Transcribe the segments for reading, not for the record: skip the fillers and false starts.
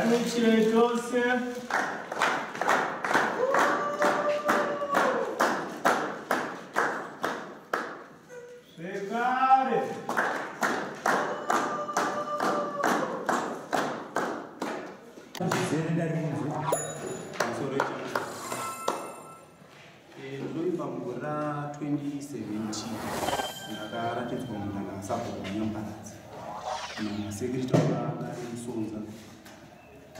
Ngatimuchire tose. Zvekare. Ndoimba mugore ra2017 ndakaratidzwa munhu akasabhuka nyambaradzi namasekiriti akagara musonza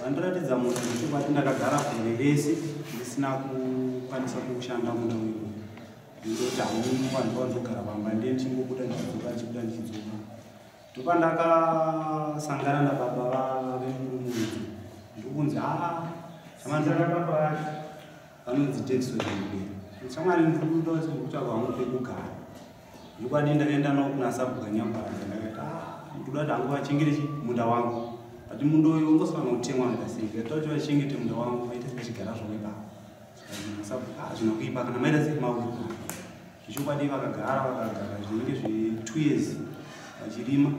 vandiratidza munhu nechobati ndakagara kure vese ndisina kukwanisa kushanda munda uyu ndoti hamu vanhu vanzogara pamba ndiye ndichingobuda ndichidzoka ndopandakasangana nababa vemurumudzi ndokunzi vanonzi teksozviberi shamwari ndikuti kutsvaga vangu pekugara ndokwadi ndakaenda nawo kuna sabhuka nyambaradzi ndakati ndoda kuti hangu vachengete munda wangu ati mundo uyu ungosvana kutemwa ndasei kuti vachengete munda wangu vaite sechigara zvoweka sabhuka zvina kuipa kana maita semauka zvichokwadi vakagara zvinenge zve2 years vachirima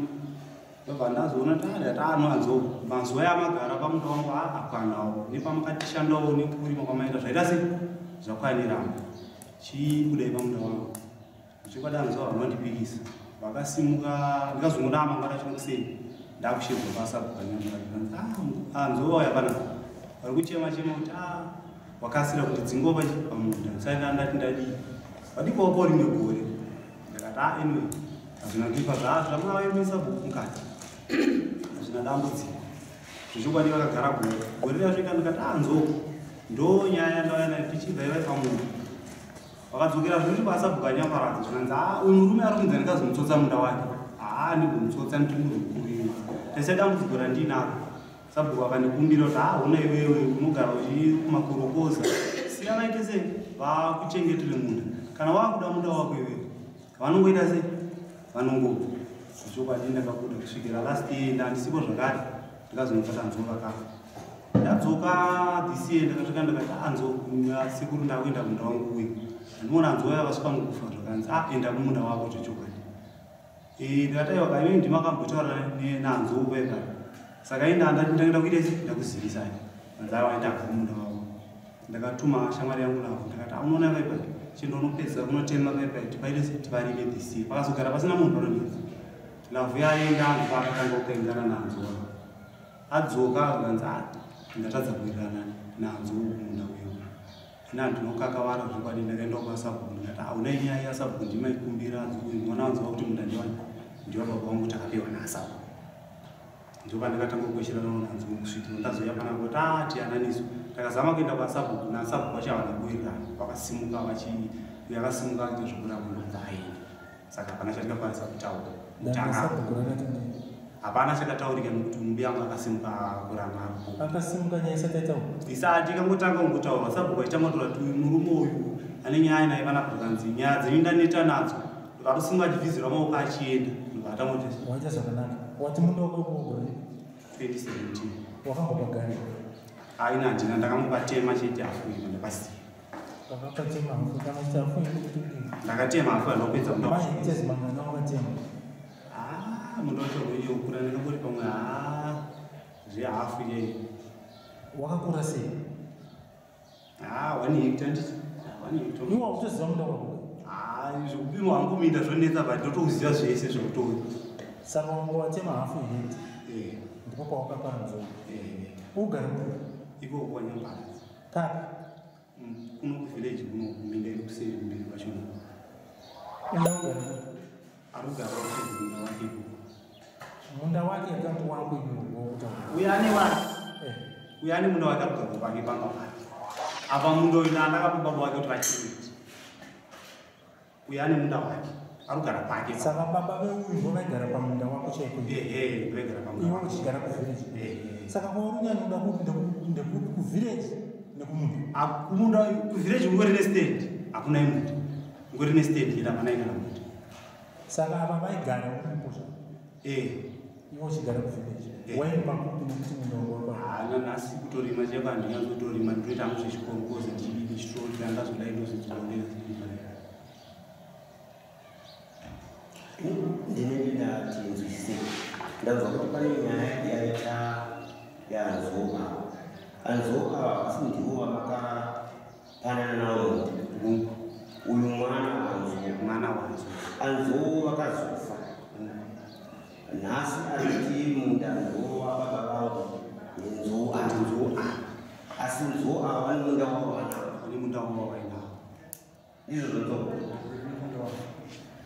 ndobva ndazoona taanoanzo mazuva yamagara pamunda wangu akwanawo nepamakatishandawo nekurima kwamaita zvaita sei zvakwanirana chibudai pamunda wangu zvichokwadi anzwa vanhu vandipikisa vakasimuka ndikazongoda mangwana chingosei ndakushirwa pasabhuka nyambaradzi anzwa yapana vari kuchema kuti wakasira kuti dzingova pamunda saka ndati ndadii vadikopo rimwe gore ndakati anyway hazvina kuipa zvamavaemesa bhuku mukati hazvina dambudziko zvichokwadi vakagara gore rasvika ndikati anzoko ndo nyaya ndauya tichibva ivai pamunda vakadzokera zviri pasabhuka nyambaradzi zvinanzi uyu murume ari kunzi ndikazomutsotsa munda wake ndigomutsotsa nditimurikukurima tese dambudziko randinaro sabhuka vakandikumbira kuti huna iwewe unogara uchikumakorokoza siya vaite sei vakuchengetere munda kana wakuda munda wako iwewe vanongoita sei vanongopa zvichokwadi ndakabuda kusvikira last year ndandisipo zvakare ndikazonopata nzoka kafa ndadzoka this year ndakasvika ndakati sekuru ndakuenda munda wangu uyu ndinoona nzova yakasvika mukufa zvakanzi enda kumunda wako zvechokwadi ndikataiwa kaive ndimakambotaura nanzova ikari saka ndaenda kuita sei ndakuzivisai nzavaenda kumunda wako ndakatuma shamwari yangu navo ndakati unoona vaipa chindonopedza kunotema vaipa tipaite tivarime this year pakazogara pasina munhu anonidza lavhu yaenda ndopakatanga kukaingana nanzova adzoka akanzi ndatadza kuwirirana nanzova kumunda uyu ina ndinokakavara zvokwadi ndakaenda kwasabhuku ndikati haunai nyaya yasabhuku ndimaikumbira mwana wanzova kuti munda ndiwa baba wangu takapiwa naasabhuku ndopa ndikatanga kukweshirana nanzova kusvikira ndazoya pana kuti tiyananiso takazama kuenda kwasabhuku nasabhuku vachavana kuwirirana vakasimuka yakasimuka ngezvokuramba ndokaaenda saka hapana chandingakwanisa kutaura hapana chakataurika nekuti mumbi yangu akasimuka kuramba akasimuka nyaya isati isati ikangotanga kungotaura sabhuku aitamatora kuti uyu murume uyu ane nyaya naye vanakanzi nyaya dzenyu ndaneta nadzo vakasimuka achivhizirwa maoko achienda atamoti waita zvakanaka wati munda wakogore 2017 wakangopagari aina handina ndakamupatema chete afuima ndapasiya wakapatema hafu kana chiti afuima ndakatema hafu andopedza maitezimangana wakatema munda wacho rweiyokura ndingambori pamwe zvehafu iyei wakakura sei 1 hectare nditi iwe wakutoziva munda wako zvokupima hangu minda zvonetsa but ndotouziva zvese zvekutori saka wangu watema hafu iheti ndipo pawakapara nzova ugara iko kwanyambaradzi kaka kuno kuvhileji kuno minda iri kuseri kumberi kwachona unaugara arikugara kuchezi munda wake iko munda wake akanti wako iwokuta uyo ane munda wake arikugara kwake panga pake apa munda uyu andakapo baba wake kuti vachiriti uyo ane munda wake arikugara kwake saka baba veuyu vaigara pamunda wako chaiko vaigara pamunda iwe uchigara kuvhileji saka kwaurunyanya uda kunda kuvhileji nekumunda kumunda kuvhileji ungori nestand hakuna imunda ungori nestand ida mana ikana munda saka ava vaigara uriposha iwe uchigara kuvhileji waimba kupi nekuti munda wako nhasi kutorima cheko handinyanzotorima ndinoita hangu zvechikoro kozi ndichitori andazodai ndozvidzionera ndinenge ndati nzwisise ndabva kuti pane nyaya yaita yanzoka anzoka asindiwo makaphanana nawo uyu mwana wanzo anzo akazofa nhasi ariti munda nzoa baba vavo nzoa asi nzoa vane munda wavo vainawo izvo zvoto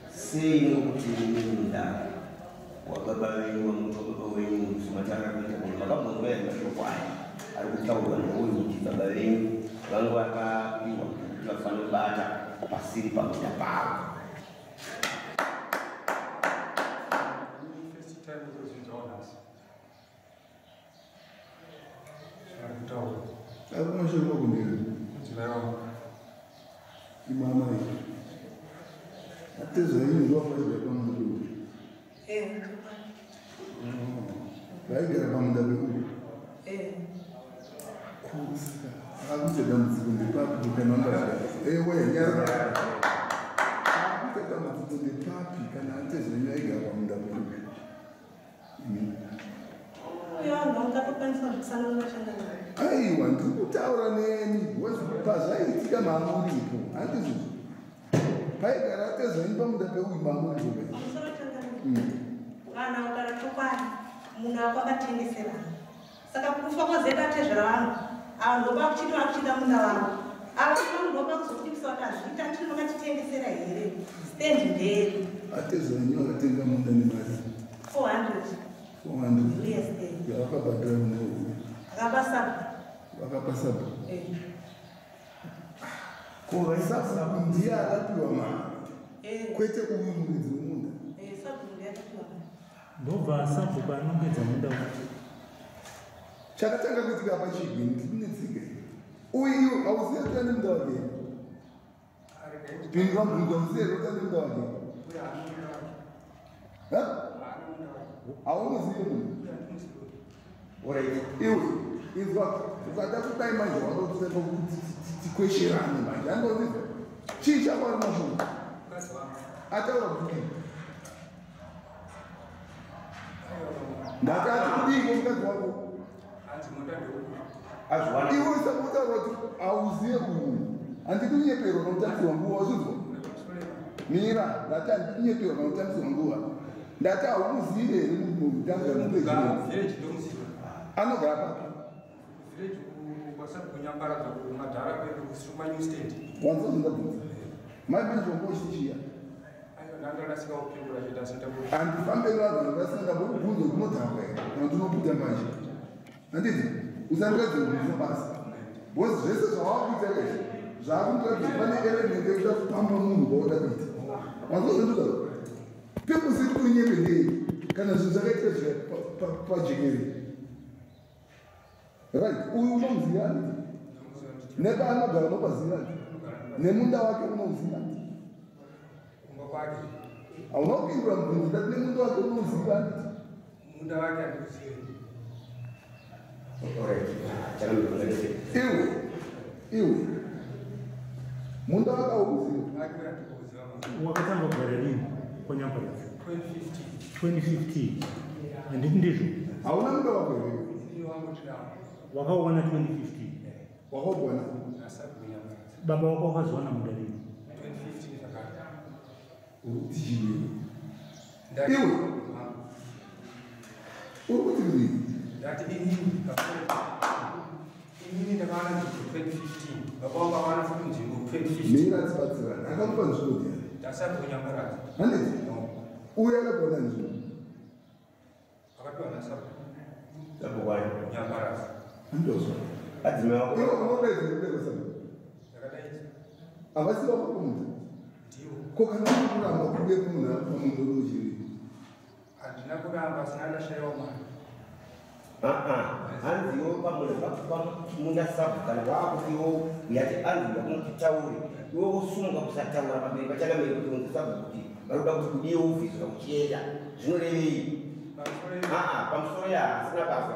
sei nokuti munda wababa venyu wamuti wababa wenyu zvimatara kuita kuti makabvunzwa here mashoko aya ari kutaurwa neuyu kuti baba venyu vange vakapiwa kuti vafanira kubata pasiri pamunda pavo. Akunashirwa kundiri imama iyi atezvaini zvavafaira pamunda vaigara pamunda pekuti kusika akuita dambudziko ndepapi kukananga ewe nyara akuita dambudziko ndepapi kana atezvaini aigara pamunda pekuti aiwa ndiri kutaura neni pazvaiitika mamuripo handizvo paigara atezvaini pamunda peuyu mamuripo vana ugara chokwadi munhu wako akatengeserana saka kufa kwazeta atezvera vanhu ava ndoba kuchiti vakuchida munda vangu ava vanhu ndoba kuzofikisa kuti azviita tiri makatitengesera here stendi nderi atezvaini vakatenga munda nemari 400 yes yavakabhadhira muneu vakapasaba sabu ndiye akapiwa mari kwete uyu muridzi wemunda ndobva sabhuku anongedza munda chakatanga kuitika pachigwini tinetsike uyu hauziye kuti ane munda wake pindura mubvunzo muziye kuti ane munda wake haunoziye munhu iwe izwa ukada kudai manje wanotseka kuti tikwesherane manje andozizva chii chakwari mashoko ataura kuti ndakati kudiko mukadzi wako iwe usakutaura kuti hauziye uyu handidi kunyeperwa nomutambidzwa nguva uzvizwa mira ndati handidi kunyeperwa nomutambidzwa nguva ndati haumuzive here mutambidzwa anogara papi wanzozindabvunza maipanjombochichiya handifamberi vanhu vakasanga vokubvunza kunotanga here kana tinobuda manje handiti usandiradzemuzo basa bcause zvese zvavakuita izvi zvaakundiradze pane element ekuda kupamba munhu kwauda kuita wanzozvinduka pekusiri kunyependei kana zvinhu zvakaitira zvika pajekeri right uyu unomuziva nepaanogara nopaziva nemunda wake unomuziva haunopindura mubvunzo ndati nemunda wake unomuziva iwe munda wake aukuziva wakatanga kugara lini kwanyambaradzi 2015 handiti ndizvo hauna munda wake wakauwana 2015 wakauwana baba wako wakazowana muda lini urutichiwe iwe uri kuti kudini ndati inini ndakawana 2015 baba wangu akawana futi nzvimbo 2015 mira tibatsirana akamupa nzvimbo ndiani ndasabhunyambaradzi handiti uye akagona nzvimbo akapiwa nasabu Sabukwani nyambaradzi andozva adzime wako iwe unodaizekudekosabu ndakadaidza havasi vako kumunhu ndiwo ko kana kuramba kude kumunhu ari pamunhu unochiri handina kuramba sina ndashayiwa mari hanziwo pamunda sabu kana wakutiwo yati anziwa kunotitauri iwe wosunga kusataura pamberi pachakamere kuti unzi sabu kuti varuda kuti kudiye ufisira uchienda zvinorevei pamusoro yaasina basa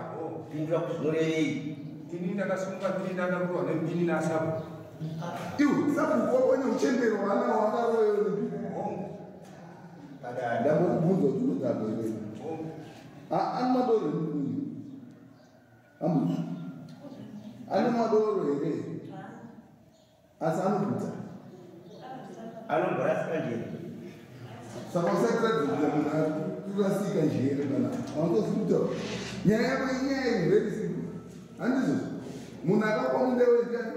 pindura kuti zvinorevei ini ndakasunga kuti ndakakurwa nembini nasabu iwe sabu waone uchembero wana wakaroyo nebini ndambokubvunza kuti unodabwere ani madoro uyu Ambuzi. Ane madoro here. Asi anobuta. Anomborasika njere. Saka usakira kuti munhu kurasika njere kana wandozimuta. Nyaya yako inyaya very simple. Handizvo. Munhu akakwamunda wejani.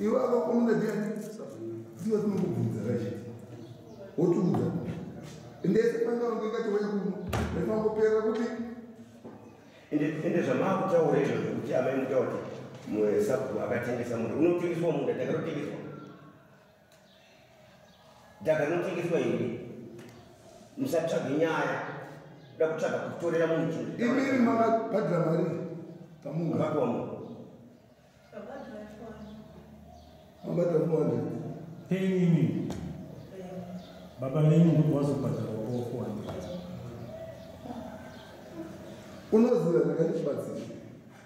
Iwe akakwamunda jani. Ndiwe tinokubvunza racho. Wotuudza. Ndese panga ungekati weku. Ndefangopera kuti ende zvamakutaura izvo zvekuti amaimuta kuti musabu akatengesa munda unotengeswa munda dakarotengeswa dhaka rinotengeswa here musatsvage nyaya da kutsvaga kutorera munhu chinhu imiri makabhadhira mari pamunhu akapiwa munhu mabhadhira 400 Penini. Baba venyu ndokubvazobhadhara kwa 400. unoziva zvakatibatsira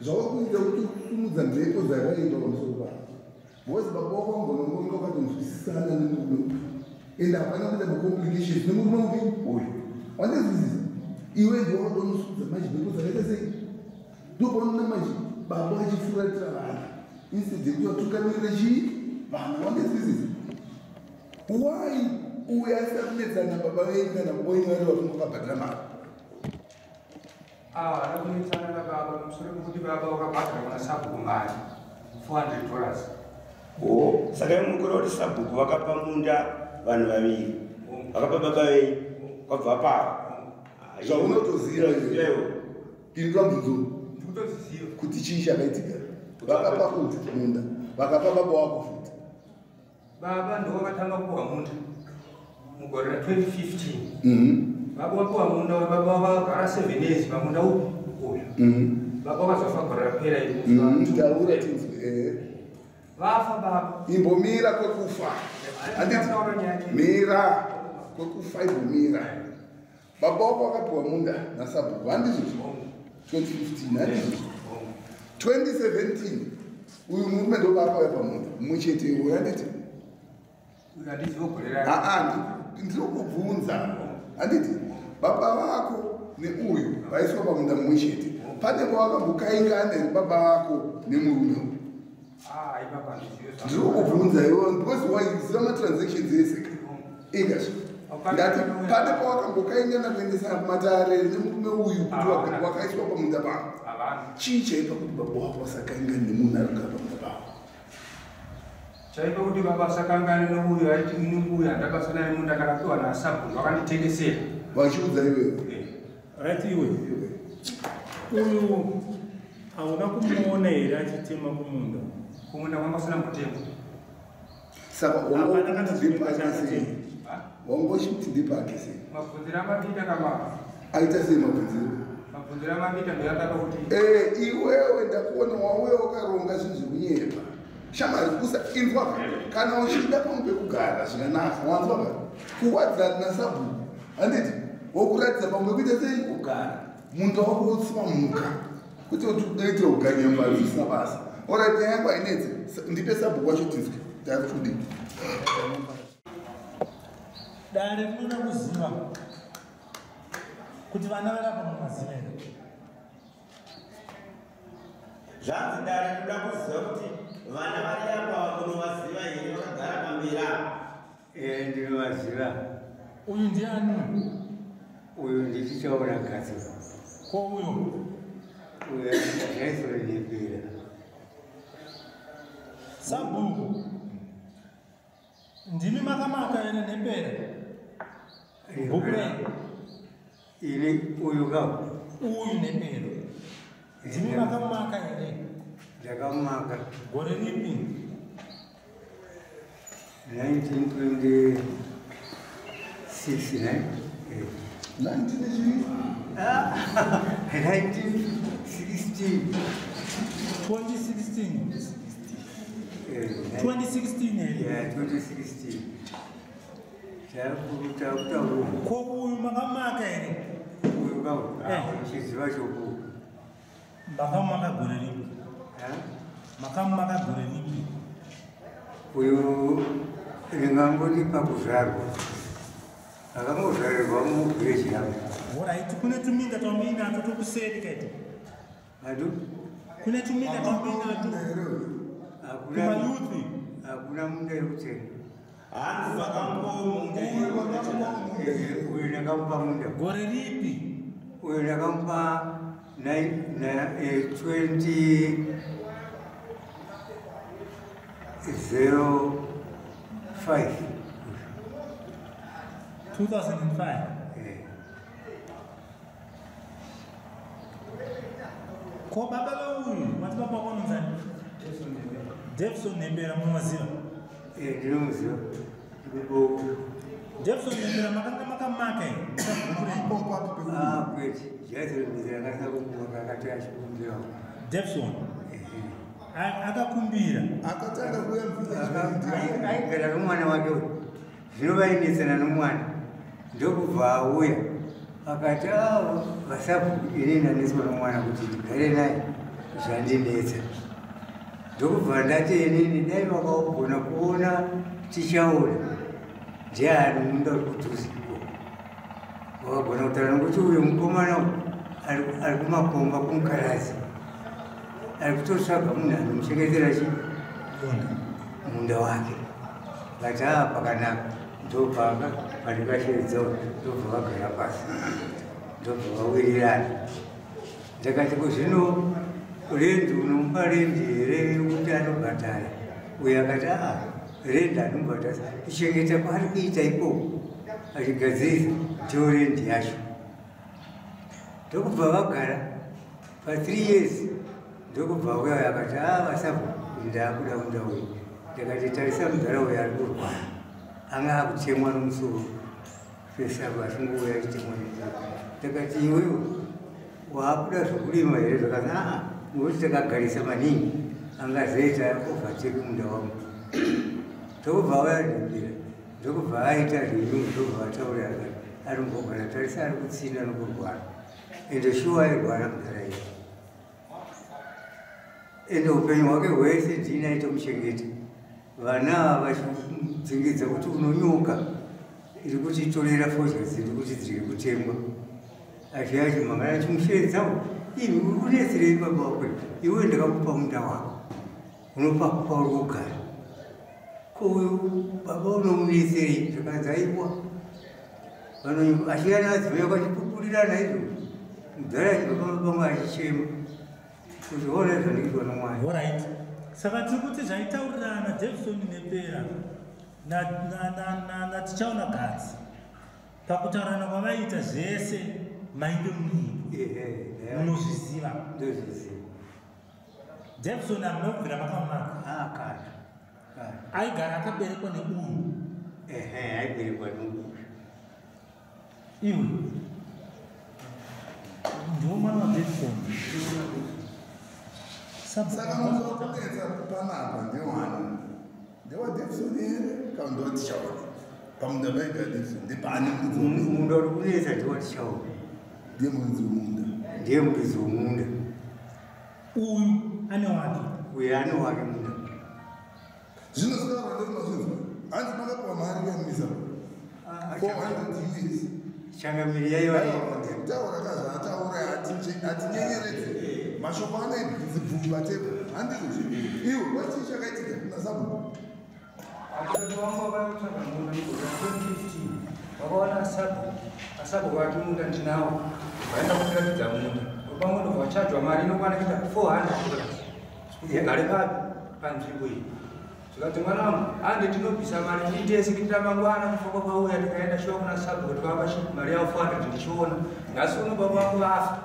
zvavakuita kuti kusumudza mhepo dzakaitwa pamusoro pavo bhozi baba wako vangonomonga ukatonzwisisana nemurume ende hapana kuita macomplications nemurume upi uyu wandezwisisa iwe ndowaudonosudza manje mhepo dzakaita sei ndopanoona manje baba vachifuratira vana instead yekuti vatukamirire chii vana wandezwisisa why uye asina kunetsana baba venyu kana mboinyu vari vakumwakabhadhira mari anokunetsana nababa mushure mekuti baba wakabhadhira kuna sabhuku mari $400. saka imukura kuti sabhuku vakapa munda vanhu vaviri vakapa baba venyu kwabva pavo zvaunotoziva pinda mubvunzo ndikutoziziva kuti chii chakaitika vakapa kuti munda vakapa baba wako futi baba ndowakatanga kupuwa munda mugore ra2015 baba wapuwa munda baba vakagara 7 years pamunda upi uyu baba vazofa gore rapera taura tinzwe vafa baba imbomira kwekufa handiti mira kwekufa imbomira baba wako wakapiwa munda nasabhuku handizvo 2015 handizvo 2017 uyu murume ndobakauya pamunda mumwe chete iwo handiti ndinokubvunza handiti baba vako neuyu vaiswa pamunda mumwe chete pane pavakambokaingana baba vako nemurume ndinokubvunza iwo because waiziva matransactions ese ingasvo ndati pane pavakambokaingana kuendesa matare nemurume uyu kuti wakaiswa pamunda pavo chii chaipa kuti baba wako vasakaingana nemunhu arikugara pamunda pavo chaipa kuti baba sakangane nouyu aiti inuuyu handakasona nemunda ndakapiwa nasabhuku vakanditengesera vachiudza iwewe Right iwe. Uyu hauna kumuona here achitema kumunda. kumunda kwambasina mutemo saka wangochiti ndipake sei mabvunziro amabita kama aita sei mabvunziro mabvunziro amabita ndoyataka kuti iwewe ndakuona wauya wakaronga zvinhu zvekunyepa shamari inzwa kana uchida pangu pekugara zvakanaka wanzwa kuwadzana nasabhuku handiti wokuratidza pamwe kuita sei kugara munda wako wotsimamuka kuti unoitira kuganya mbari zvisina basa orit nyaya yangu hainetsi ndipe sabhuku wacho tinzwe ndakutudi Dare rinoda kuziva kuti vana varapa mumaziva here. zvanzi dare rinoda kuziva kuti vana vari apa vakunovaziva here vakagara pambira ndinovaziva. Uyu ndiani? Uyu ndichitaura gasi. Ko uyu? Uyu ndaisore nepera. Sabhuku. Ndimi makamaka here nepera. Bhukure. Ini uyu kapo. Uyu nepera. Ndimi makamaka here. Ndakamaka. Gore ripi? 1926 ne? 1916 2016. 2016 Yeah, 2016. Takutaura. Ko uyu makamaka here. Uyu kapo. Chiziva choku. Makamaka gore ripi? Makamaka gore ripi? Uyu ringangoti pakuzvarwa. Akangozvarirwa muvhileji yavo. Alright, kune tuminda twamina tokuseri kaita. Kuna tumika tumbinga tu. Kuna youth. Hakuna muda yote. Vakampo munde. Huyu nakampa muda. Gore lipi? Huyu nakampa 2005. Ko baba huyu matipa kwa nzani. Jefferson Nembera mwaziwa. Ndinomuziva. Jefferson Nembera makanga make. Kweti. Jefferson akasa kumbuka akati achikumbira. Jefferson. Akakumbira. Akatanga kuya mvula. Aigara nomwana wake uyu. Zvinovainetsana nomwana. Ndokubva auya. Akati vasabu inini ndaneswa nomwana kuti ndigare naye zvandinetsa. Ndokubva ndati inini dai vakagona kuona tichaona ndiani munda uri kudhuzipo. Vakagona kutaura nokuti uyu mukomana ari kumakomba kumukarazi. Ari kutotsvaga munhu anomuchengetera munda wake. Vakati pakanaka. Ndopaka pandikasheredzawo ndobva vagara pasi ndobva vawirirana. Ndakati kuzvino rendi unomupa rendi here kuti anobhadhara? Uyo akati rendi anobhadhara kuchengeta kwaari kuita ikoko achigadzirisa ndiyo rendi yacho. Ndokubva vagara pa3 years ndokubva uyo akati vasabu ndakuda munda uyu. Ndakati tarisa mudhara uyo ari kurwara anga akutemwa nomusoro fesaba asingouya achitemwa nomusoro. Ndakati iwewe waakuda zvokurima here? Zvakati nokuti takagarisa maningi angazoita overtake munda wangu. Ndokubva vayadhimbira ndokubva aita zvinhu ndokubva ataura akati ari mbogara tarisa ari kutsinda nokurwara ende shuwa airwara mudhara iyi ende upenyu hwake hwese ndini aitomuchengeta. Vana vachidzingidza kuti unonyoka iri kuchitorera fodya dziri kuti dziri kutengwa. Achiyachi mangana chimusheredzawo imi uri kunetserei baba wako? Iwe ndakakupa munda wako unopa uri kugara. Ko uyu baba unomunetserei? Zvakanzi aiwa achiyana adziva kwachipupurirana izvo mudhara chibaba achichema kuti ona zvandiitwa nomwana. Alright. Saka tiri kuti zvaitaurirana Jefferson Nembera na tichaona gadzi pakutaurana kwavaita zvese mainge munozviziva. Jefferson hamuna kubvira makamaka. Aigara akaberekwa neuyu. Aiberekwa neuyu. Iwe ndiwo mwana waJefferson. Saka muzokuedza panapa ndewani ndewaJefferson here kana ndewatichaona pamunda paiga Jefferson ndepani munda uri kunetsa ndewatichaona ndiye muridzi wemunda. Ndiye muridzi wemunda. Uyu ane wake. Uyu ane wake munda. Zvino saka vandemazvinzwa hanzi makapa mari yamisa 400 years. Changamiri yaiva taura kazvaataura hatinyenyeredze mashoko anaibvubva tepo handizvo iwo wachii chakaitika kuna sabu vamwe vaitsvaga munda 2015 vakaona asabu vati munda ndinawo vaenda kuratidza munda pamwe ndobva vachadzwa mari inokwana kuita $400 gare papi panzvimbo iyi. Zvikati mwana wangu ande tinobvisa mari tiitese kuitira mangwana kufamba kwauya tikaenda shuwa kuna sabu kuti vavasha mari yavo 400 ndichiona nhasi uno baba vangu vafa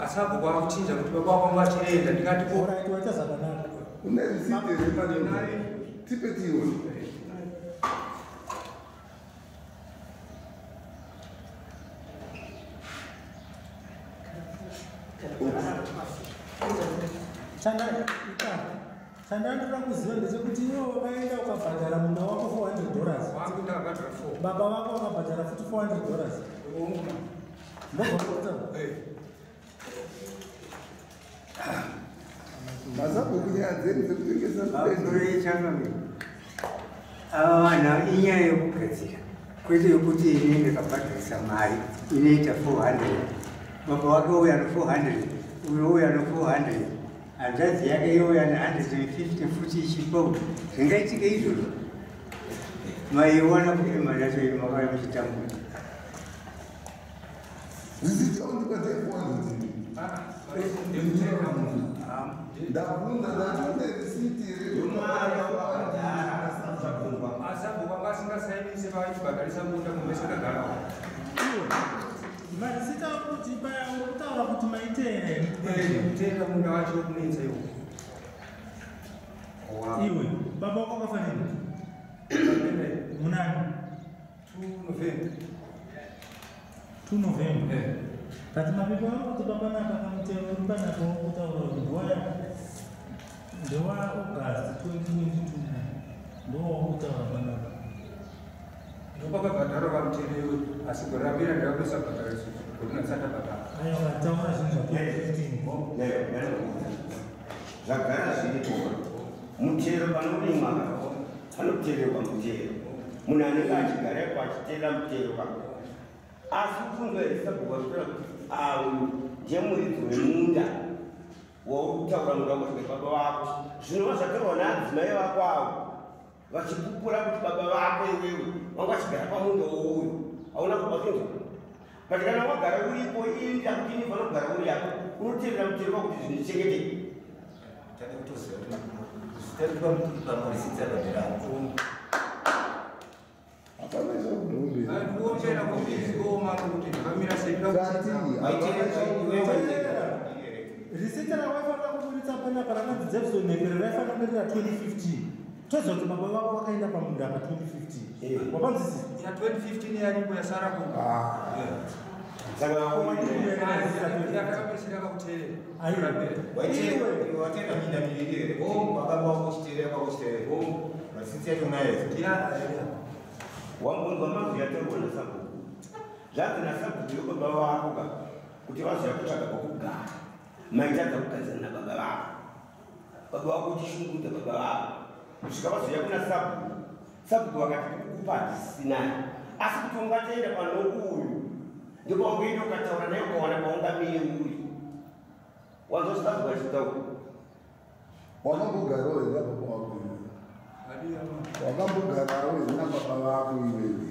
asabu kwakuchinja kuti baba vangu vachirenda ndikati une risite repanai tipe tione. Chandandira kuziva ndechekuti iwe wakaenda ukabhadhara munda wako $400. Baba vako wakabhadhara futi $400. Masabu kunyaya dzeni dzekutengesa changamiri ava vanhu inyaya yekugadzira kwete yokuti inenge kabhadharisa mari inoita 400. Baba wake uya no 400 unouya no400 hanzvadzi yake youya ne150 futi ichipo zvingaitike izvozvo maiwana kuti mari yacho iri makauya muchitambura ndabvunza ndaone risiti asabhuka vasingasainise vachibhagarisa munda mumesakagara marisita kuti kutaura kuti maitera munda wacho kunetsa iwo iwe baba wako kafanini munani 2 November kati mapepo ako kuti baba napa kamutero uripanapo kutaura kuti ndewa August 2022 ndowakutaura panapa ndopakabhadhara vamuterewe asi gorambira ndirakuisa bhadhariso gotinasata bhadhara ayo kataura zvinhu zvagara zviripo mutero panorimwa panoteerwa mutero munhu anenge achigarapo achiteera mutero wako asi kungaisabhuka kutora kuti awu ndemuridzi wemunda waurikutaura munda wakusvika baba vako zvinova zvatorwa naadzimai vako avo vachipupura kuti baba vako iwewe wanga achigara pamunda wouyu hauna kubakinzwa but kana wagara uripo inda kuti ini vanogara uri apo unoteerera mutero wako kuti zvinhu zvichengete risita rawaifanira kuburitsa panapa rakanzi Jefferson Nekere raifanira kunge rira 2015 toziva kuti baba vako vakaenda pamunda pa 2015 wapanzisi ya 2015 yaripo yasara ku yakapesera kakuteerera wambunzwa mazwi yatorwa nasabhuku zvanzi nasabhuku yobaba vako ka kuti vaziva kutsvaga kwakugara maitadza kugadzana nababa vako baba vako uchishungudza baba vako kusvika vaziva kuna sabhuku sabhuku vakati kukupa hatisinai asi kuti ungatoenda pano uyu ndopauenda ukataura naye ukawana paungamire uri wazosabhuku achitaura wakambogarawo here baba wako wakambogarawo here nababa vako iwewe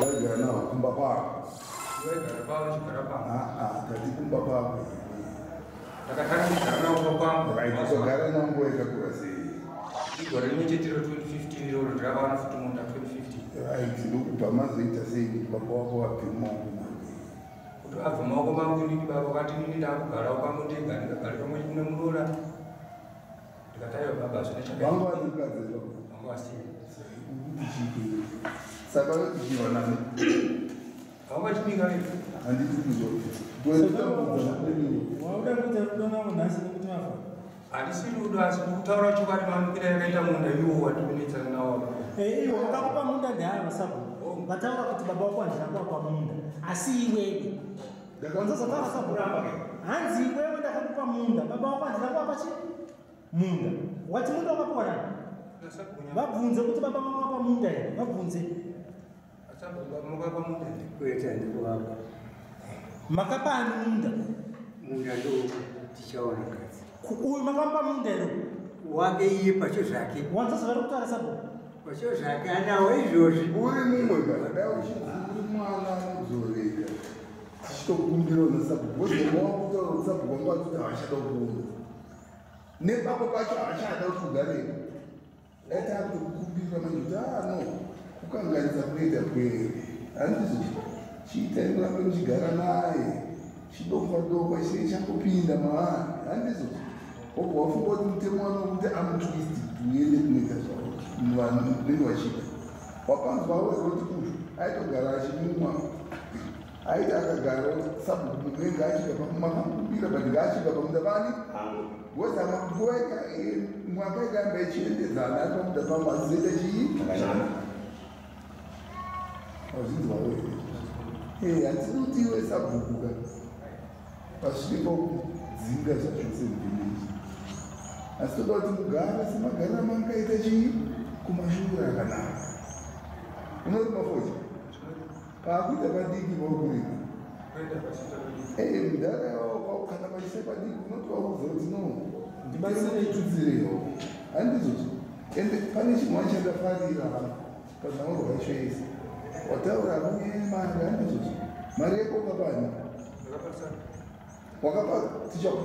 yaigara nawo kumba kwako kati kumba kwako kugara nawo nguva yakakura sei igore rimwe chetero 2015 iroro ndiravaona futi munda 2015 ndokupa mazoita sei kuti baba wako vabve mumaoko make kuti abva mumaoko mangu inini baba vati nini ndakugarawo pamwe ndega ndikagara pamwe nemurora ndikataiwa baba vangu vanikugadzira vangu vasii saka vachichiva nani vangu vachibika handiti wauda kuita rudo navo nhasi nekuti vafa handisi rudo asi ndikutaura chokwadi mamukira yakaita munda iwo watikunetsana nawo iwe wakakupa munda ndeava sabhuku vataura kuti baba wako handina kuwapa munda asi iwewe wanzozotaura sabhuku hanzi iwewe ndakakupa munda baba wako handina kuwapa chi munda wati munda wakapiwa nani vabvunze kuti baba vako vapa munda here vabvunze kuita ndikuwapa makapani munda munda ndo tichaona kazi uyu makamupa munda iro wake iye pacho zvake wanzoziva ri kutaura sabhuku pacho zvake anawo izvozvi uri mumwe kadai uchiri mwana anozoreka tichitokumbirawo nasabhuku wezomawakutaura sabhuku wanga watuti havachada kuona nepako pacho havachada kuti ugareko dai takutokukumbira manje kuti no kukanganisa kunoita kwere handizo chiitai murambe muchigara naye chidomba chine changopinda maari handizo obva wafunga kuti mutemo wanokuti amutwisti tuende kunoita zvavo vanhu nenge vachida wapanzwawo kuti kuzvo aitogara achimumwa aiti akagara sabhuku munenge achibva pamakumbira but ngaachibva pamunda vani weza nguva mwaka ikamba ichiendedzana ari pamuda pamwe azizoita chii wazvinzwawo here handisi iwe sabhuku ka pasvike pakudzinga zvachose mubhineji asi toda kuti mugara semagarira mangaita chii kumashure akanaka unoti mafocha paakuita padiki paukurika mudhara kana vaise padiki unoti vakuziva kuti no ndibaisitudzirewo handizvozvo ende pane chinhu wachandafarira panhauro vaisho yese wataura kune mari handizvozvo mari yako ukapani wakapa tichawa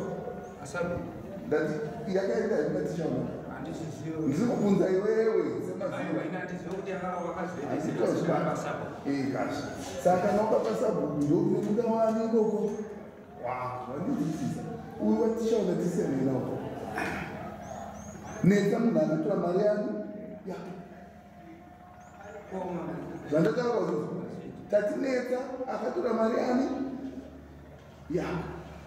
ndati yakaenda ina tichawa ndizikubvunza iwewe kasha saka naukapa sabhuku ndokune muda wani ikoko wandizwisisa uyu watishaona tisemenawo netsa munhu akatora mari yani zvandataura kuti tatinetsa akatora mari yani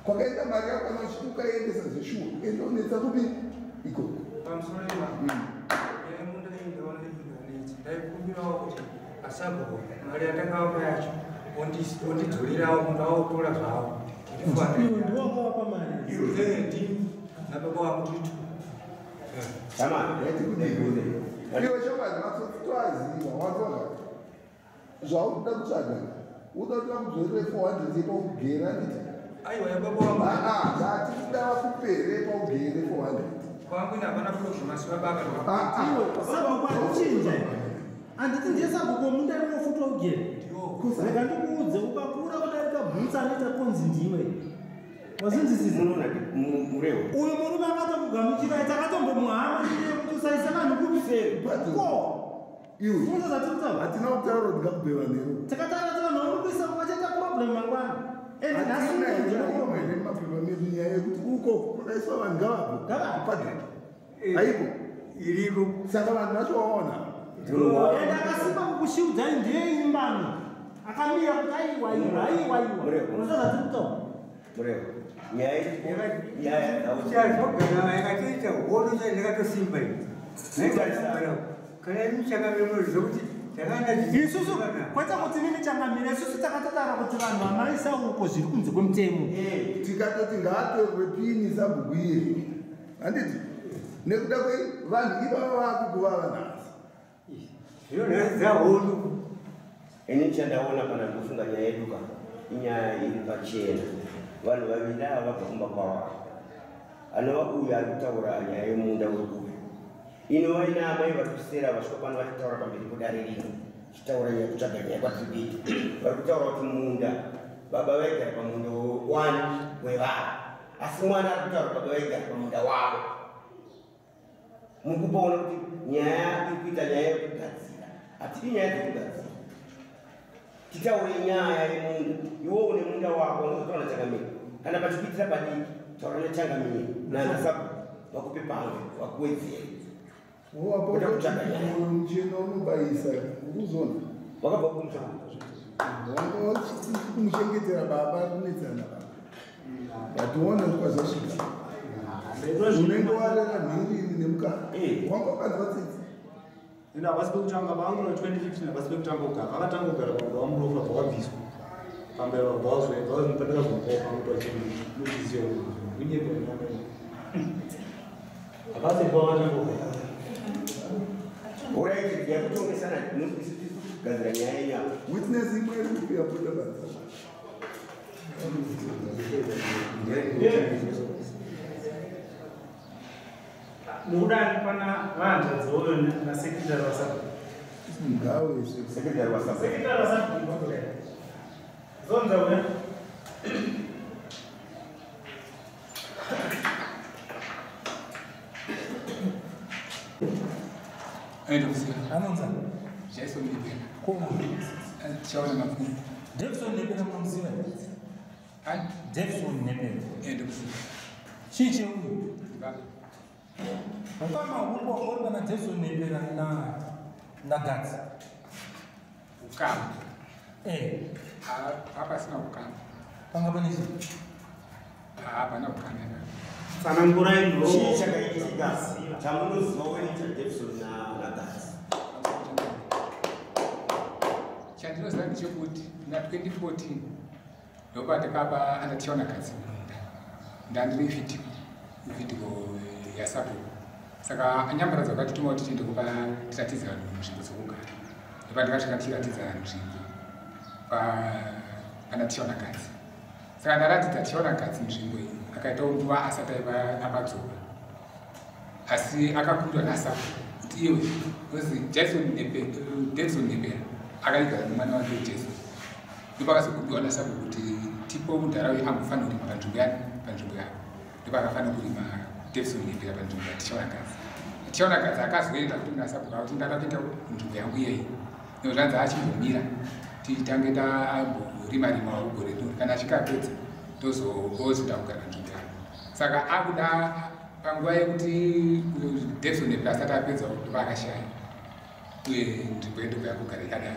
kwakaenda mari yako kana uchiti ukaendesa zveshuwa ende unetsa kupi ikoko ndaikumbirawo kuti asabhuku mari yatangavapa yacho ondidzorerawo munhu aotora zvavo ndiwakavapa mari nababa wakutitu iwe chokazi matsotitoaziva watona zvauda kutsvaga uda kuda kudzorere 400 yepaugera nditi aiwa yababa wangu zvati kuda vakupere paugere 400 kwangu inavana programs vababa sabhuku akuchinja handiti ndiye sabhuku munda rinofutwa ugere rega ndikuudze ukakura kudarika bhutsa anoita kunzi ndiwe wazinzisisa uyu murume akatokugamuchirai takatombomuhama iye kuti usaisa vanhu kuko iwe zvatitaura hatina kutaura kuti ngakubheva nero takataura kuti vanhu vakuisa vachaita problem mangwana ene mapepa medu nyaya yekuti uko kwakaiswa vanhu ngavabve aipo iriko saka vanhu vacho waona ende akasimba kukushiudzai ndiye imbano akamira kuti aiwaiwa zvatitaura yakatoita hono ndakatosimba kana imuchangamirizokuti isusu kwete kuti nini changamira isusu takatotaura kuti vanhu vamaisa uko zviri kunze kwemutemo tikatoti ngaatorwe pini sabhuku iri handiti nekuda kwevanhu ivava vakukuvava nhasi zvinonhadzahono ini chandaona kana ndofunga nyaya yedu ka inyaya iri pachena vanhu vaviri ava vabva kwavo anova uyu ari kutaura nyaya yemunda weuyu inova ina amai vari kusera vasvika pano vachitaura pamberi podare rimwe chitaura nyaya kutsvaga nyaya kwatirikuita vari kutaura kuti munda baba vaigara pamunda 1 wevavo asi mwana ari kutaura baba vaigara pamunda wavo mukupaona kuti nyaya iri kuita nyaya yekugadzira hatidi nyaya dzekugadzira titaure nyaya yemunda iwo une munda wako unozotaura changamiri kana pachikuitira padiki taura nechangamiri nanasabu vakupe pamwe vakuwedzere muchena unobayisa ukuzona wakabva kumushaka wanga kumuchengetera baba kunetsana wationa kwazvasvika unenge warera mhirini nemukana wanga wakadzvadzidzi ina havasi pekutanga vangu na 2015 havasi pekutanga kugara vakatanga kugara pamba vamurofa bvawabviswa pamba bvawazvepandakazvombopamutoachinoziziva unyepaa havasi pavachangogara Alright, ya kutongesana kugadzira nyaya yenyama witness imwe iri kupiya kudabadza nokudani pana vandadzoyo nasekretary wasabhuku ngawe sekretary wasabhuku sekretary wasabhuku zonza uya anonza Jason Nepera. Como? Chaona mafumu. Jefferson Nepera mumziwa. Jefferson Nepera. Ndokuziva. Chiche huyu. Baba. Kama huko orba na Jefferson Nepera na Gatsi. Ukama. Hapa sina ukama. Panga banishi. Hapana ukama. Sana ngurai ndo. Chiche chakaitika. Chamunoziva wewe cha Jefferson na Gatsi. Chandinoziva ndechekuti na 2014 ndoba takaba andationa kadzi munda ndandiri vhidhigo yasabhuku saka anyambaradza vakatituma kuti tiende kupa tiratidza vanhu nzvimbo dzokugara ndoba ndakasvika tiratidza nzvimbo pandationa kadzi saka ndaratidza tichaona kadzi nzvimbo iyi akaitawo nguva asati aiva amadzoka asi akakundwa nasapo kuti iwe ozi Jackson Nebera akaigara nemwana wake Jason ndopakazokundiwa nasapo kuti tipo munharaunda ambofanira kurima panzvimbo yake ndopakafanira kurima Jackson Nebera panzvimbo tichaona kadzi akazoenda kuti nasapo kuti ndada kuenda kunzvimbo yangu iyeyi nozvanzi achimbomira titange tamborima ugore kana achikapedza tozoda kugara nzvimbo yake saka akuda panguva yekuti Jackson Nebera asati apedza kuva akashaya uye nzvimbo yendova yakugara ikadaro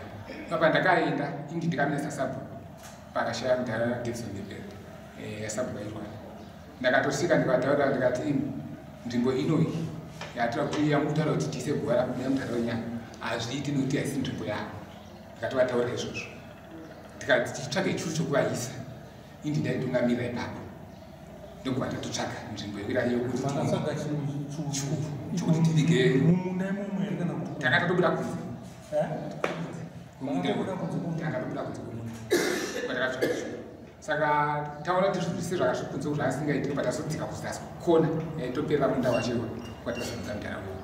apa ndakaenda indi ndikamisa sabhuku pakashaya mudhara Jackson Nebera yasabhuku airwara ndakatosvika ndikataura ndikati nzvimbo inoyi yatira kuti yamutaura kuti tise guva rakubuda mundaraunda hazviiti nekuti haisi nzvimbo yako ndakatovataura izvozvo tikatitsvage churu chokuvaisa indi ndaitungamirira ipapo ndokubva tatotsvaga nzvimbo irayo kuti chokuti tivige takatobuda kunze takatobuda kunze kumunda kwatakatsvaga churu saka taona kuti zvinhu zvise zvakazvikunze kuti asingaitiki patazodzika kuzasi kukona yaitoperera munda wachewa kwatazonza mundaraunda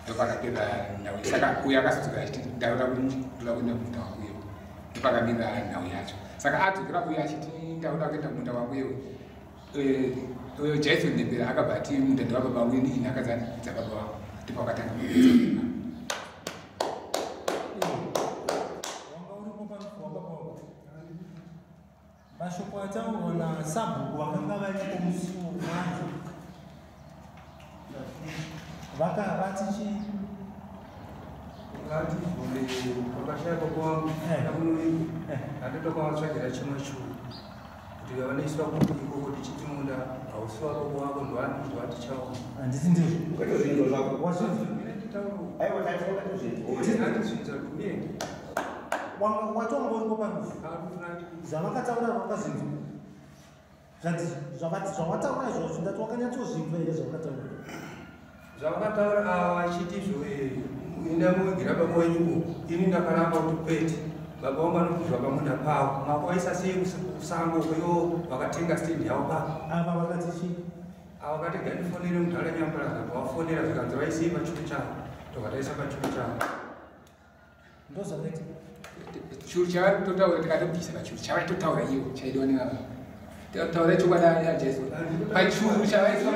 ndopakapera nhau saka uyo akazodzoka achiti ndaura kuti ndoda kuenda kumunda wangu iyewo ndopakamira nhau yacho saka adzokera uyo achiti ndaura kuenda kumunda wangu iyewo uyo Jackson Nebera akabva ati mundanda wababa wangu ini nhaka dzababa wangu ndopakatanga mashoko ataurwa nasabhuku vakanga varipo musi mwacho vakavati chii vakashaya baba wangu namunoiku handotokavatsvagira chimwe churu kuti vanoiswa kuti ikoko tichiti munda hausi wababa wako ndovati chawo handiti ndizvo handizvinza kumie watonga uripo parufu zvavakataura vakazinzwa zvavataura izvozvo ndati wakanyatsozvinzwa here zvavakataura zvavakataura ava achiti izvo enda muigira baba wenyuko ini ndakaramba kuti kwete baba wangu anokuzva pamunda pavo makawaisa sei kusango kweyo vakatenga stendi yavo pavo ava vakati chii ava vakati gandifonere mudhara nyambaraza pavafonera zvikanzi vaisei pachuru chavo tokataisa pachuru chavo ndozvakaita churu chavari kutotaura tikatobvisa pachuru chavaitotaura iwo chaidiwa nevava taura chokwadi yajesu pachuru chavaiswa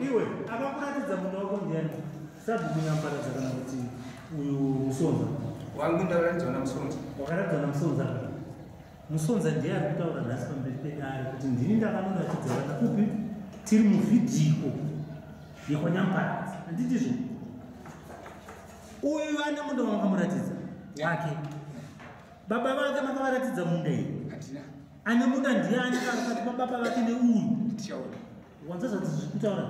iwe akakuratidza munda wako ndiani sabhuku nyambaradza kana kuti uyu musonza wangu ndauratidzwa namusonza wakaratidzwa namusonza musonza ndiye ari kutaura nhasi pamberi pedare kuti ndini ndakanoratidza vana kupi tiri muvhidhiko yekwanyambaradza handitizvo uyu ane munda wamakamuratidza wake baba vake makavaratidza munda iyi ane munda ndiani kakati pababa vake neuyu wanza zvati zviri kutaura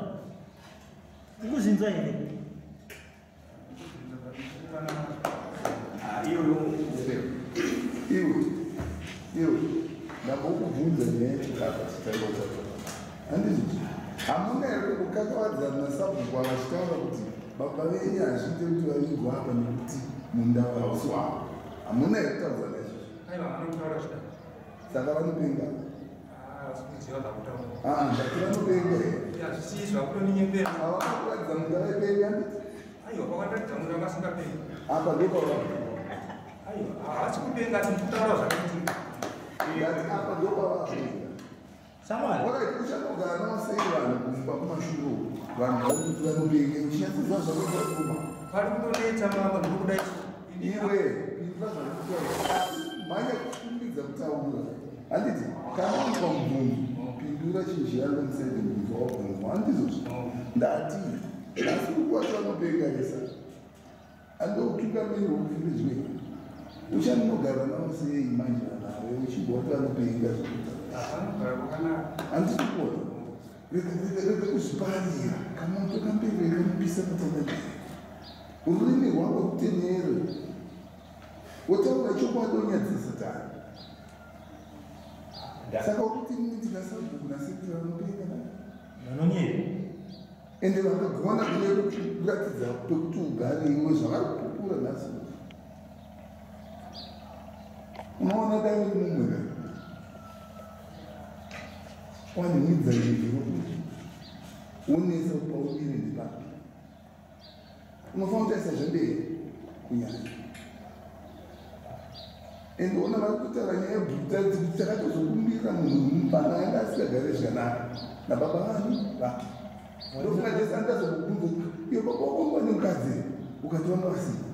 ukuzvinzwa here iwe ndambokubvunza neyachikapa chitairota handizvo hamuna here kukakavadzana nasabhuku akachitaura kuti baba venyu hazviite kuti vaigwa apa nekuti munda hausi wavo hamuna here kutaura naizvozvo saka vanopenga ndati vanopenga avakakuratidza munda vaipenga apa ndopava havasi kupenga tikutaura zvakaiti ndati apa ndopavapenga samari wakaiti uchanogara navasei vanhu kumba kumashuro vanhu vakuti vanopenga uchinyatsozva zvakakuma pari kutonetsa mama ndokudai iwe pindura zvakakutaura manya kukumbidza kutaura handiti kana uitwa mubvunzo pindura chinhu chianomusaide mubvunzo wabvunzwa handizozvo ndati asi kukwati vanopenga resa andoutungamirwa kufiridzwe uchanogara navo sei manje nawe uchibva kuti vanopenga zvakutaura handiti kuona rege kuzviparira kana utokambereka mupisa kutanadei ururimi rwako rutenere wotaura chokwadi onyadzisa tani saka ukuti nini ndinasabhuku nasekutira vanopenga vanonyera ende vakagona kuratidza pekuti ugare iwe zvavari kupupura nhasi unoona dai uri mumwe wanemidza iviro unesa paubiri ndipapi unofanira kutaisa zvemberi kunyanya ende ona vari kutaura nyaya yebhuta dzekuti takatozokumbira munhu mupana anga asikagare zvakanaka nababa vanhu vake ndofunga jesi andazokubvunza iyo baba wakwangwa nemukadzi ukati wanga vasina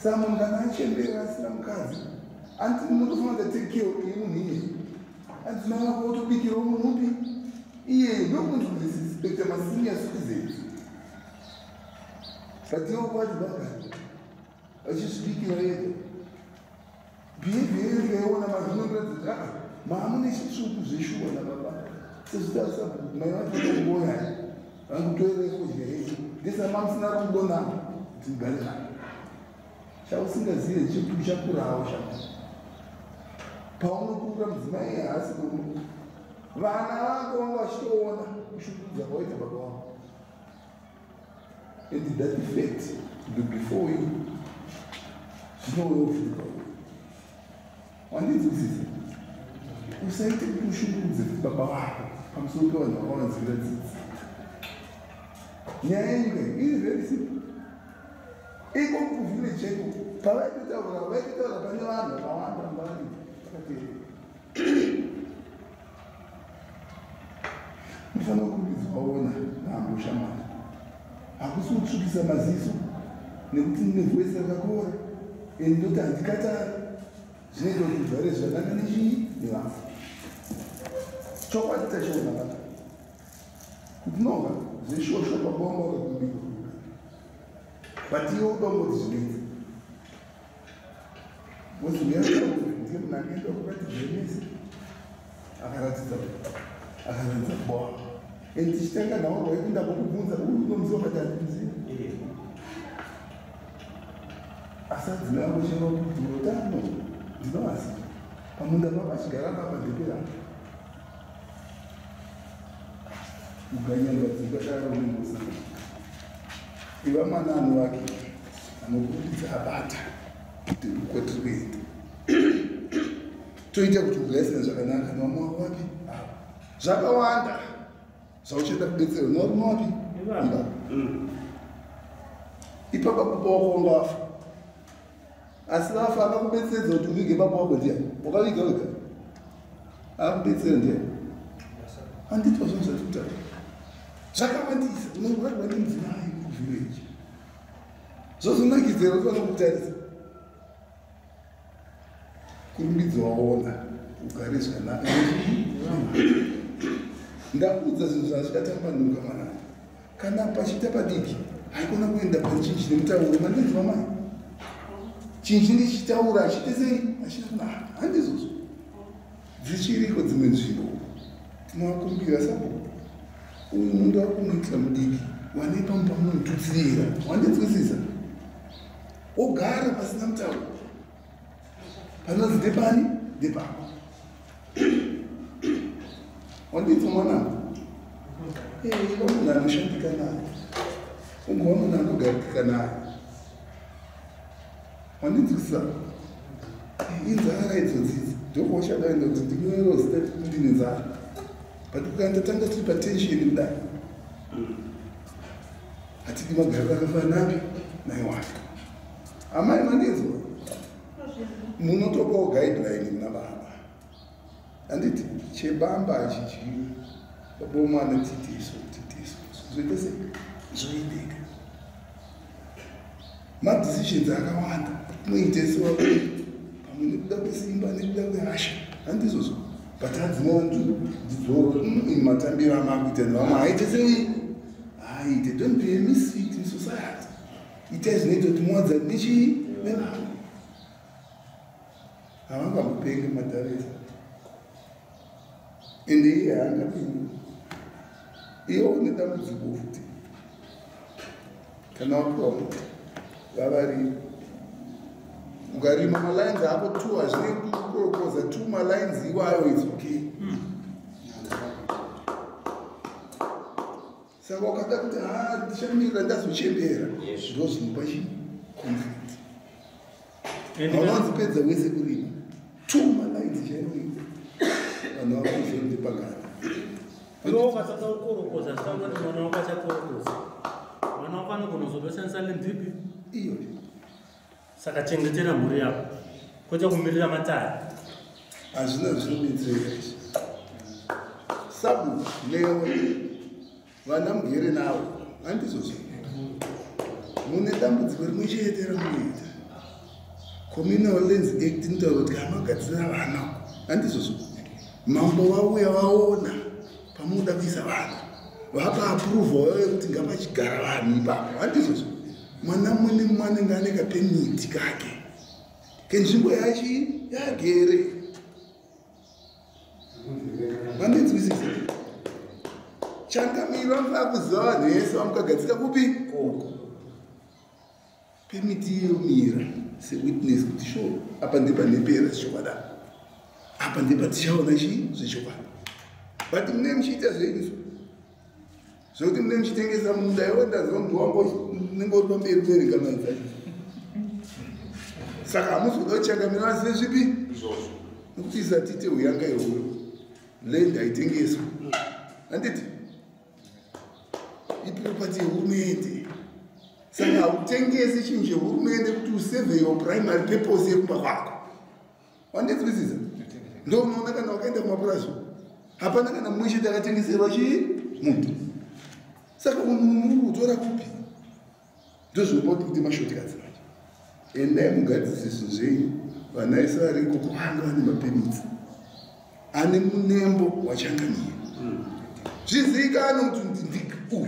saka munhu kana achembera asina mukadzi anti munotofanira kutekeo iye munhu iyeye andina wako wotobikirawo munhu upi iye ndokunzi kuzisispekta masenior citizens but iwo kwati bagari vachisvikira yega behavior yaiona mazvinondoratidza maamune chitsvuku zveshuwa nababa sezvitasabhuku mai vachoongoya vangutoereko kudya yedu ndesamamisina rongona kuti mugare nayo chausingazive chitu chakurawo shaka paunokura mudzimai haasi kuno vana vako vanga vachitoona kushukudza kwaita baba wavo and that effect before you zvinouyofuka wandinzwisisa usaite kuti ushungudze baba wako pamusoro pevanhu vakavanzira dzidzi nyaya yenyika iri very simple iko kuvhileji iko pavaitotaura pane vanhu vakawanda mvari unofanira kurumbidzwaona nahambo shamani hakusi kutsvukisa maziso nekuti nevhoisi rakakora endoti handikatari zvinoita kuti ugare zvakanaka nechii nevafu chokwadi tachiona vana kuti nova zveshosho pabonga wakakumbika but iwe udongoti zvinoita wozimuyaandiye munhu akaenda kukati jenesi akaratidza kuboa and tichitanga nawo rwaikunda kokubvunza unomuziva kati handikuziva asi adzina yangocheva kuti urotano ndinovaziva pamunda pavo achigara papa ndeperano uganyangadzikadaro nemusa iva manano wake anokumbidza abata kuti ukwatiri kuenda toita kuti ugaisina zvakanaka nevamwe wako wapi zvakawanda zvauchienda kubetserwa norume wapi ipapa baba wako wangafa asi vafa akakubetseredza kuti uvige baba wako ndiya wakaviga wega akakubetsera ndiya handitwa zvinhu zvatikutaura zvakawandisa unouragwa nemudzimai kuvhileji zvozonakidzera kuti vanokutarisa kurumbidza waona ugare zvakanaka ndakuudza zvinhu zvazvikatambanuka mwana kana pachiita padiki haikona kuenda panchinji nemutauro mandinzwa mai chinji ndichitaura achiite sei achitona handizozvo dzichiriko dzimwe nzvimbo tinovakumbira sabo uyu mundu wakumuitira mudiki wane pamu pamunotutsirira wandinzwisisa ogara pasina mutauro panozi ndepani ndepako wandinzwa mwanangu iva munhu anoshandika naye ungova munhu anogarikika naye wandinzwisisa inzara idzodzidzi ndokwauchadaenda kuti ndinyoerozita ndine nzara but ukandatanga tiri patensheni kudai hatidi magariro akafananapi naiwake amai mandinzwa munotopawo guideline muna baba handiti chebamba hachidyiwi baba womwana titiso zoita sei zoiteka madecisions akawanda muite sewa pamwe nekuda kwesimba nekuda kwehasha handizozvo but hadzina vantu dzidzoro matambiro amakuita nevamwe haite sei haite don't be a misfit in society itai zvinoita kuti muwadzani nechii nevamwe havangamupenge madharesa ende iye haangapingi iwo une dambudziko futi kana wapiwa muti vavarimi ukarima malines ako 2 hazvine kukorokoza 2 malines iwayo is okay saka wakada kuti ndichamirira ndazochembera ndo zvinopa chi conflict haunonzipedza wese kurima tuma lines chaiwi vanhu vakuzvendi pagara iwo ukasaka ukorokoza zitaura kuti mwana wako achakorokoza mwana wako anogona kuzotoshandisa lendhipi iyo saka chengetera mhuri yako kwete kumirira matari hazvina zvinobetsereka izvi sabu newe vana mugere navo handizozvo mune dambudziko rimwe chete ramunoita communal lands act inotaura kuti kamagadzira vana handizozvo mambo vauya vaona pamunoda kuisa vanhu vapa appruvha vauya kuti ngapachigara vanhu ipapo handizozvo mwana mumwe nemumwe anenge ane kapemiti kake kenzvimbo yachi yagere vandinzwisisa changamira mfaa kuziva vanhu vese vamukagadzika kupi koko pemiti yomira sewitness kuti sure apa ndepanepera zvichokwada apa ndepatichaona chii zvechokwadi but mune muchiita zvenyu zvokuti mune muchitengesa munda iwe ndaziva munhu wangu unenge uri pamberi kuverenga mari dzacho saka hamuzoda kuchangamira vasive zvipi izvozvo nokuti isatite uyanga ihoyo land haitengeswa handiti iproperty yehurumende saka hautengesi chinhu chehurumende kuti useve your primary purpose yekumba kwako wandinzwisisa ndo unoona kana wakaenda kumapurazi hapana kana mumwe chete akatengeserwa chii muntu saka unhu uri kutora kupi ndozvinopa kuti mashotikazi manje endai mugadzise zvinhu zvenyu vana ese variko kwanga vane mapemitsi ane munembo wachangamira zvizivikanwa kuti uyu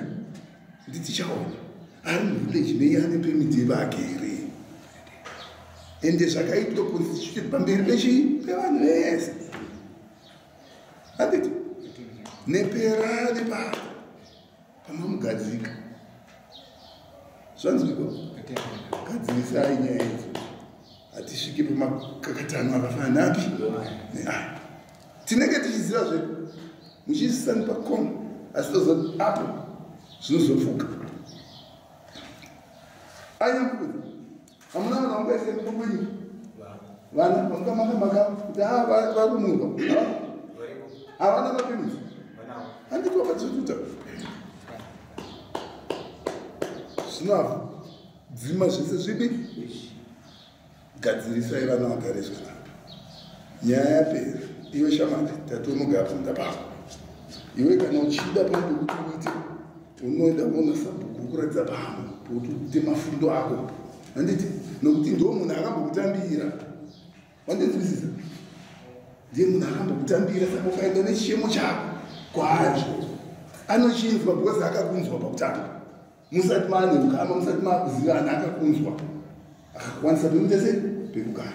nditichaona ari muvillage mei ane pemiti yevagere ende zvakaitwa constituted pamberi pechii pevanhu vese handiti nepera nepako pamamugadzika zvanzwiko gadzirisai nyaya idzo hatisviki pamakakatano akafana napi neaya tinenge tichiziva zvedu muchiisisani pakona asi tozoti apo zvinozofuka anyambuzi hamuna vanhu vangaise mukwenyu vana vangamakambaka kuti varumurwa havana mapemisi handiti wakazotuta zvinoafa dzima zvese zvipi gadzirisai vana vagare zvakanaka nyaya yapera iwe shamari tatonogara panda pako iwe kana uchida panoda kuti uite unoenda kuona sabhuku kuratidza pamwe pokuti uite mafundo ako handiti nokuti ndo munhu akambokutambira wandinzwisisa ndiye munhu akambokutambira saka ukaenda nechiemo chako kwaazvo anochinzwa because akakunzwa pakutanga musati maane ukama musati maakuzivana akakunzwa akakwanisa pekuita sei pekugara